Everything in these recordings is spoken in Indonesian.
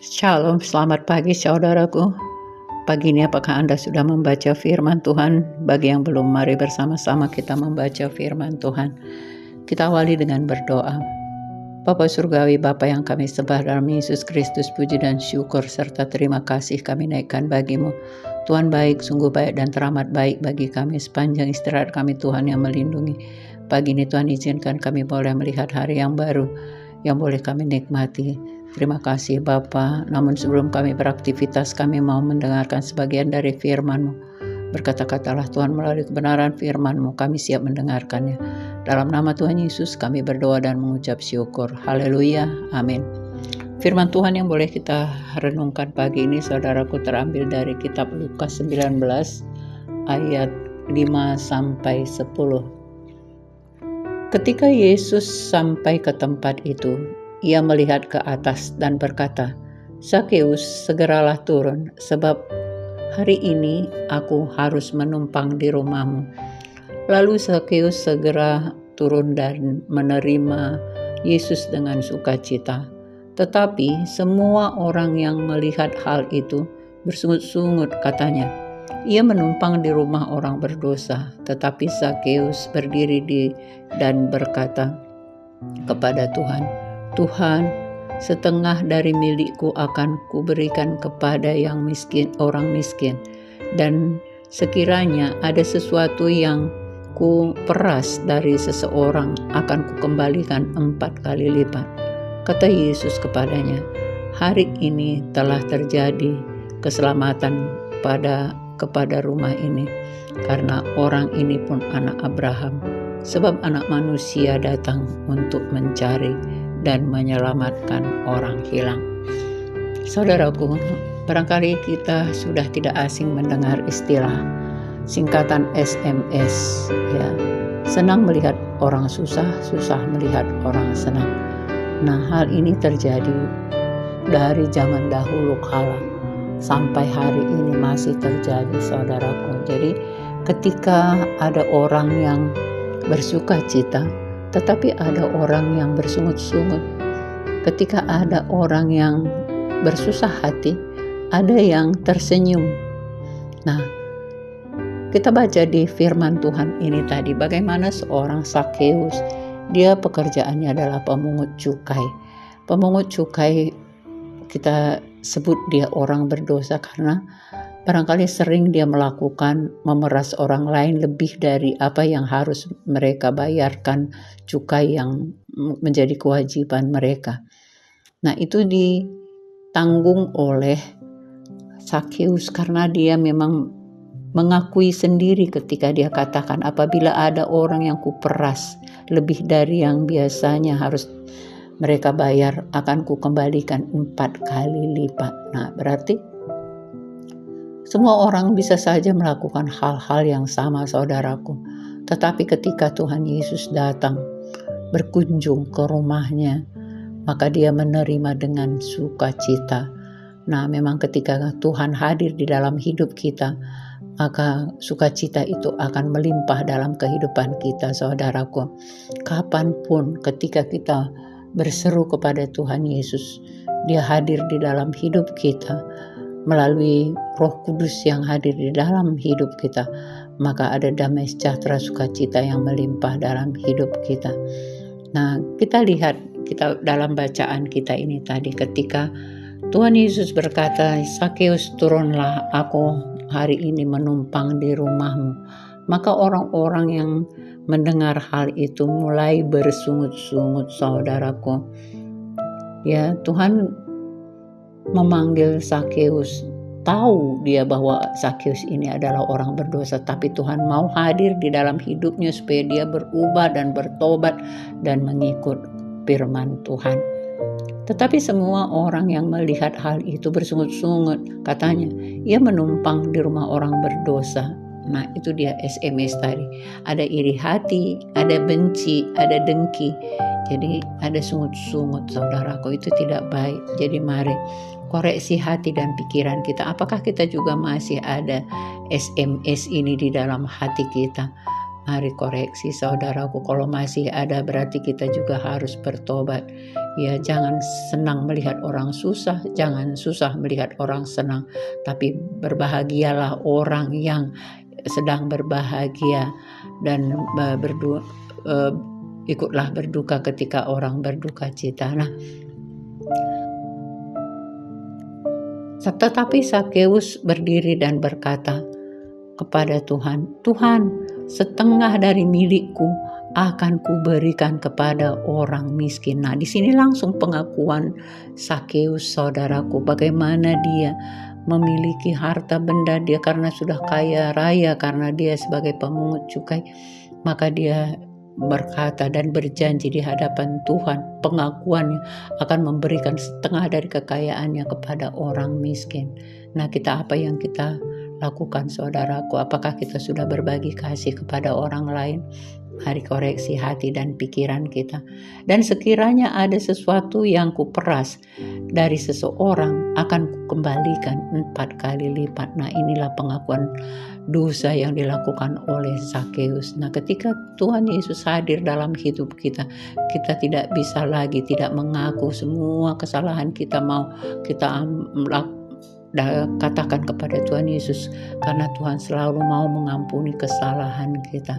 Shalom, selamat pagi saudaraku. Pagi ini apakah Anda sudah membaca firman Tuhan? Bagi yang belum, mari bersama-sama kita membaca firman Tuhan. Kita awali dengan berdoa. Bapa Surgawi, Bapa yang kami sembah dalam Yesus Kristus, puji dan syukur serta terima kasih kami naikkan bagimu. Tuhan baik, sungguh baik dan teramat baik bagi kami. Sepanjang istirahat kami Tuhan yang melindungi. Pagi ini Tuhan izinkan kami boleh melihat hari yang baru, yang boleh kami nikmati. Terima kasih Bapa. Namun sebelum kami beraktivitas, kami mau mendengarkan sebagian dari firman-Mu. Berkata-katalah Tuhan melalui kebenaran firman-Mu, kami siap mendengarkannya. Dalam nama Tuhan Yesus kami berdoa dan mengucap syukur. Haleluya, amin. Firman Tuhan yang boleh kita renungkan pagi ini, saudaraku, terambil dari kitab Lukas 19 ayat 5-10. Ketika Yesus sampai ke tempat itu, ia melihat ke atas dan berkata, "Zakeus, segeralah turun, sebab hari ini aku harus menumpang di rumahmu." Lalu Zakeus segera turun dan menerima Yesus dengan sukacita. Tetapi semua orang yang melihat hal itu bersungut-sungut, katanya, "Ia menumpang di rumah orang berdosa." Tetapi Zakeus berdiri dan berkata kepada Tuhan, "Tuhan, setengah dari milikku akan kuberikan kepada yang miskin, orang miskin, dan sekiranya ada sesuatu yang ku peras dari seseorang akan kukembalikan 4 kali lipat." Kata Yesus kepadanya, "Hari ini telah terjadi keselamatan kepada rumah ini, karena orang ini pun anak Abraham, sebab Anak Manusia datang untuk mencari dan menyelamatkan orang hilang." Saudaraku, barangkali kita sudah tidak asing mendengar istilah singkatan SMS, ya. Senang melihat orang susah, susah melihat orang senang. Nah, hal ini terjadi dari zaman dahulu kala sampai hari ini masih terjadi, saudaraku. Jadi ketika ada orang yang bersuka cita, tetapi ada orang yang bersungut-sungut. Ketika ada orang yang bersusah hati, ada yang tersenyum. Nah, kita baca di firman Tuhan ini tadi, bagaimana seorang Zakeus, dia pekerjaannya adalah pemungut cukai. Pemungut cukai, kita sebut dia orang berdosa karena barangkali sering dia melakukan memeras orang lain lebih dari apa yang harus mereka bayarkan, cukai yang menjadi kewajiban mereka. Nah, itu ditanggung oleh Zakeus karena dia memang mengakui sendiri ketika dia katakan, "Apabila ada orang yang kuperas lebih dari yang biasanya harus mereka bayar, akan kukembalikan 4 kali lipat." Nah, berarti semua orang bisa saja melakukan hal-hal yang sama, saudaraku. Tetapi ketika Tuhan Yesus datang berkunjung ke rumahnya, maka dia menerima dengan sukacita. Nah, memang ketika Tuhan hadir di dalam hidup kita, maka sukacita itu akan melimpah dalam kehidupan kita, saudaraku. Kapanpun ketika kita berseru kepada Tuhan Yesus, dia hadir di dalam hidup kita melalui Roh Kudus yang hadir di dalam hidup kita, maka ada damai sejahtera, sukacita yang melimpah dalam hidup kita. Nah, kita lihat dalam bacaan kita ini tadi, ketika Tuhan Yesus berkata, "Zakeus, turunlah, aku hari ini menumpang di rumahmu." Maka orang-orang yang mendengar hal itu mulai bersungut-sungut, saudaraku. Ya, Tuhan memanggil Zakeus. Tahu dia bahwa Zakeus ini adalah orang berdosa, tapi Tuhan mau hadir di dalam hidupnya supaya dia berubah dan bertobat dan mengikut firman Tuhan. Tetapi semua orang yang melihat hal itu bersungut-sungut, katanya, "Ia menumpang di rumah orang berdosa." Nah, itu dia SMS tadi. Ada iri hati, ada benci, ada dengki. Jadi ada sungut-sungut, saudaraku, itu tidak baik. Jadi mari koreksi hati dan pikiran kita. Apakah kita juga masih ada SMS ini di dalam hati kita? Mari koreksi saudaraku, kalau masih ada berarti kita juga harus bertobat. Ya, jangan senang melihat orang susah, jangan susah melihat orang senang, tapi berbahagialah orang yang sedang berbahagia, dan ikutlah berduka ketika orang berduka cita. Nah, tetapi Sakeus berdiri dan berkata kepada Tuhan, "Tuhan, setengah dari milikku akan kuberikan kepada orang miskin." Nah, di sini langsung pengakuan Sakeus, saudaraku, bagaimana dia memiliki harta benda dia karena sudah kaya raya, karena dia sebagai pemungut cukai, maka dia berkata dan berjanji di hadapan Tuhan, pengakuannya akan memberikan setengah dari kekayaannya kepada orang miskin. Nah, kita apa yang kita lakukan, saudaraku? Apakah kita sudah berbagi kasih kepada orang lain? Mari koreksi hati dan pikiran kita. Dan sekiranya ada sesuatu yang kuperas dari seseorang, akan kukembalikan 4 kali lipat. Nah, inilah pengakuan dosa yang dilakukan oleh Sakeus. Nah, ketika Tuhan Yesus hadir dalam hidup kita, kita tidak bisa lagi tidak mengaku semua kesalahan kita, mau kita katakan kepada Tuhan Yesus, karena Tuhan selalu mau mengampuni kesalahan kita.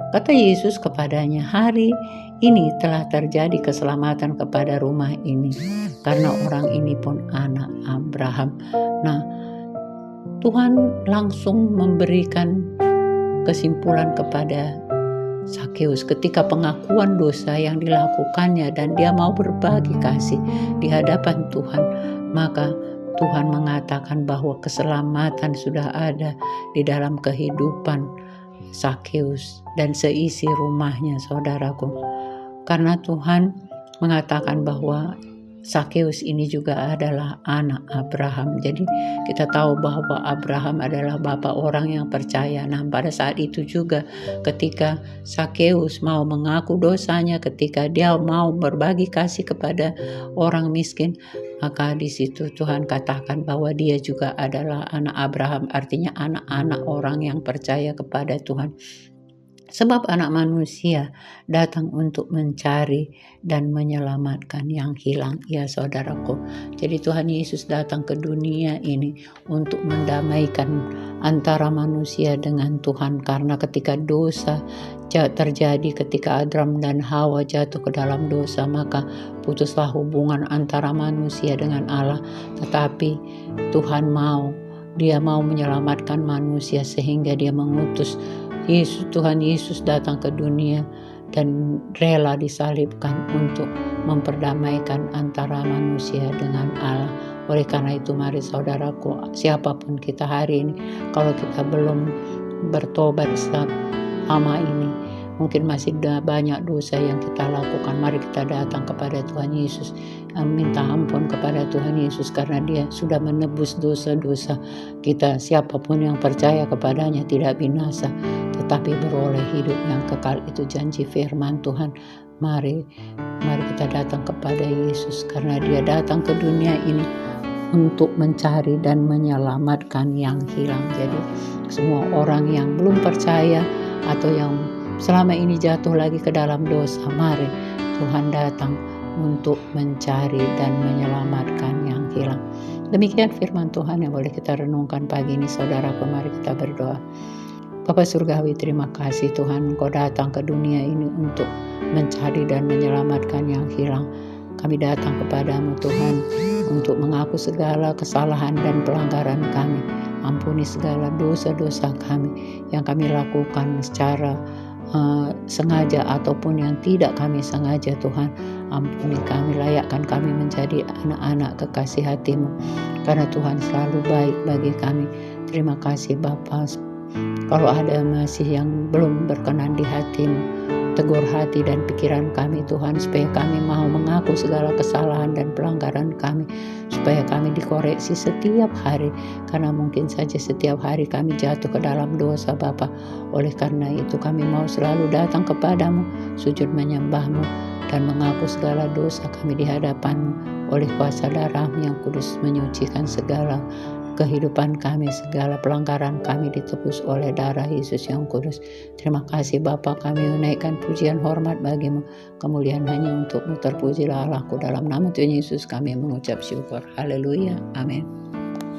Kata Yesus kepadanya, "Hari ini telah terjadi keselamatan kepada rumah ini, karena orang ini pun anak Abraham." Nah, Tuhan langsung memberikan kesimpulan kepada Sakeus ketika pengakuan dosa yang dilakukannya dan dia mau berbagi kasih di hadapan Tuhan, maka Tuhan mengatakan bahwa keselamatan sudah ada di dalam kehidupan Sakeus dan seisi rumahnya, saudaraku. Karena Tuhan mengatakan bahwa Sakeus ini juga adalah anak Abraham. Jadi kita tahu bahwa Abraham adalah bapak orang yang percaya. Nah, pada saat itu juga ketika Sakeus mau mengaku dosanya, ketika dia mau berbagi kasih kepada orang miskin, maka di situ Tuhan katakan bahwa dia juga adalah anak Abraham, artinya anak-anak orang yang percaya kepada Tuhan. Sebab anak manusia datang untuk mencari dan menyelamatkan yang hilang. Ya, saudaraku. Jadi Tuhan Yesus datang ke dunia ini untuk mendamaikan antara manusia dengan Tuhan. Karena ketika dosa terjadi, ketika Adam dan Hawa jatuh ke dalam dosa, maka putuslah hubungan antara manusia dengan Allah. Tetapi Tuhan Dia mau menyelamatkan manusia sehingga Dia mengutus Tuhan Yesus datang ke dunia dan rela disalibkan untuk memperdamaikan antara manusia dengan Allah. Oleh karena itu, mari saudaraku, siapapun kita hari ini, kalau kita belum bertobat selama ini, mungkin masih banyak dosa yang kita lakukan, mari kita datang kepada Tuhan Yesus, minta ampun kepada Tuhan Yesus, karena Dia sudah menebus dosa-dosa kita. Siapapun yang percaya kepadanya tidak binasa, tetapi beroleh hidup yang kekal. Itu janji firman Tuhan. Mari kita datang kepada Yesus, karena Dia datang ke dunia ini untuk mencari dan menyelamatkan yang hilang. Jadi semua orang yang belum percaya atau yang selama ini jatuh lagi ke dalam dosa, mari Tuhan datang untuk mencari dan menyelamatkan yang hilang. Demikian firman Tuhan yang boleh kita renungkan pagi ini, saudaraku. Mari kita berdoa. Bapa Surgawi, terima kasih Tuhan, Engkau datang ke dunia ini untuk mencari dan menyelamatkan yang hilang. Kami datang kepadamu Tuhan untuk mengaku segala kesalahan dan pelanggaran kami. Ampuni segala dosa-dosa kami yang kami lakukan secara sengaja ataupun yang tidak kami sengaja. Tuhan, ampuni kami, layakkan kami menjadi anak-anak kekasih hati-Mu, karena Tuhan selalu baik bagi kami. Terima kasih Bapa. Kalau ada masih yang belum berkenan di hati-Mu, tegur hati dan pikiran kami Tuhan, supaya kami mau mengaku segala kesalahan dan pelanggaran kami, supaya kami dikoreksi setiap hari, karena mungkin saja setiap hari kami jatuh ke dalam dosa Bapa. Oleh karena itu kami mau selalu datang kepadamu, sujud menyembah-Mu dan mengaku segala dosa kami di hadapan-Mu. Oleh kuasa darah-Mu yang kudus menyucikan segala kehidupan kami, segala pelanggaran kami ditebus oleh darah Yesus yang kudus. Terima kasih Bapa, kami menaikkan pujian hormat bagimu, kemuliaan hanya untukmu. Terpujilah Allahku, dalam nama Tuhan Yesus kami mengucap syukur. Haleluya, amin.